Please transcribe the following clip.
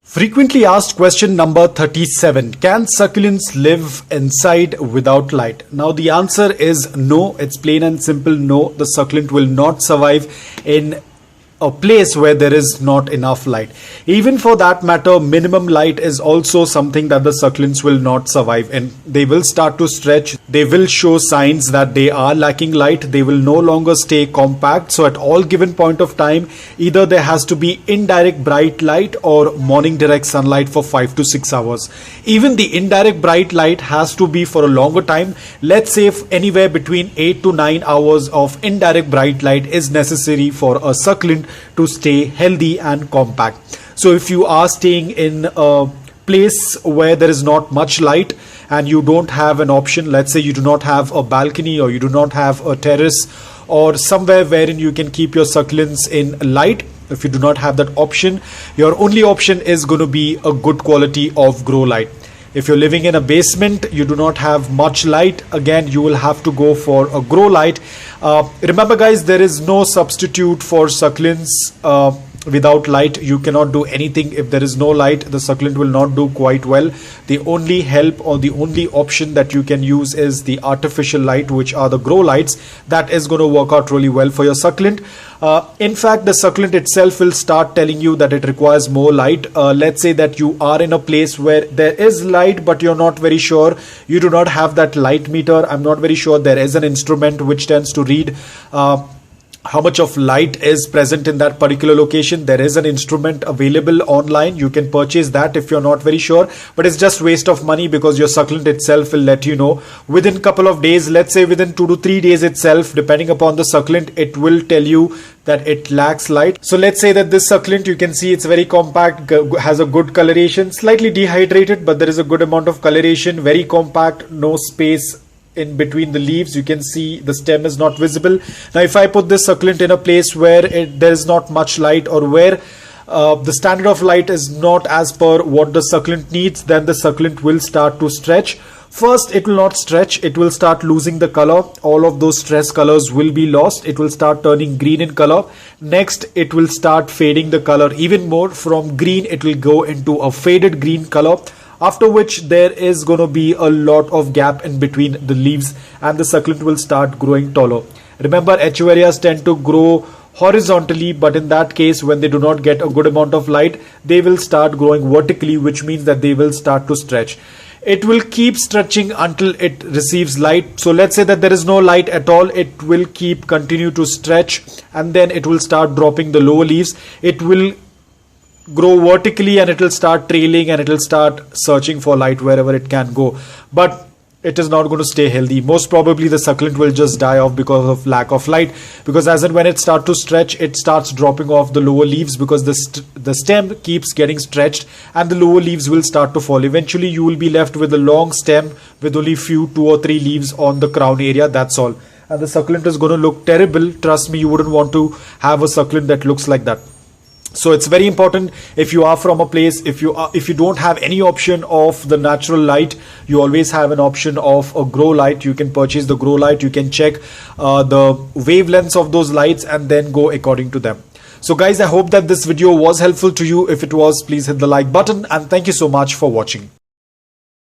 Frequently asked question number 37. Can succulents live inside without light? Now the answer is no. It's plain and simple no. The succulent will not survive in a place where there is not enough light. Even for that matter, minimum light is also something that the succulents will not survive in. They will start to stretch. They will show signs that they are lacking light. They will no longer stay compact. So at all given point of time, either there has to be indirect bright light or morning direct sunlight for 5 to 6 hours. Even the indirect bright light has to be for a longer time. Let's say if anywhere between 8 to 9 hours of indirect bright light is necessary for a succulent to stay healthy and compact. So if you are staying in a place where there is not much light and you don't have an option, let's say you do not have a balcony or you do not have a terrace or somewhere wherein you can keep your succulents in light, if you do not have that option, your only option is going to be a good quality of grow light. If you're living in a basement, you do not have much light, again you will have to go for a grow light. Remember guys, there is no substitute for succulents without light. You cannot do anything if there is no light. The succulent will not do quite well. The only help or the only option that you can use is the artificial light, which are the grow lights. That is going to work out really well for your succulent. In fact, the succulent itself will start telling you that it requires more light. Let's say that you are in a place where there is light but you're not very sure, you do not have that light meter. I'm not very sure there is an instrument which tends to read how much of light is present in that particular location. There is an instrument available online. You can purchase that if you're not very sure, but it's just waste of money because your succulent itself will let you know within a couple of days. Let's say within 2 to 3 days itself, depending upon the succulent, it will tell you that it lacks light. So let's say that this succulent, you can see it's very compact, has a good coloration, slightly dehydrated, but there is a good amount of coloration, very compact, no space in between the leaves. You can see the stem is not visible. Now if I put this succulent in a place where there is not much light or where the standard of light is not as per what the succulent needs, then the succulent will start to stretch. First, it will not stretch, it will start losing the color. All of those stress colors will be lost. It will start turning green in color. Next, it will start fading the color even more. From green, it will go into a faded green color. After which there is going to be a lot of gap in between the leaves and the succulent will start growing taller. Remember, Echeverias tend to grow horizontally, but in that case, when they do not get a good amount of light, they will start growing vertically, which means that they will start to stretch. It will keep stretching until it receives light. So let's say that there is no light at all, it will continue to stretch, and then it will start dropping the lower leaves. It will grow vertically and it will start trailing and it will start searching for light wherever it can go, but it is not going to stay healthy. Most probably the succulent will just die off because of lack of light, because as and when it starts to stretch, it starts dropping off the lower leaves because the stem keeps getting stretched and the lower leaves will start to fall. Eventually you will be left with a long stem with only 2 or 3 leaves on the crown area, that's all, and the succulent is going to look terrible. Trust me, you wouldn't want to have a succulent that looks like that. So it's very important, if you are from a place, if you don't have any option of the natural light, you always have an option of a grow light. You can purchase the grow light. You can check the wavelengths of those lights and then go according to them. So guys, I hope that this video was helpful to you. If it was, please hit the like button and thank you so much for watching.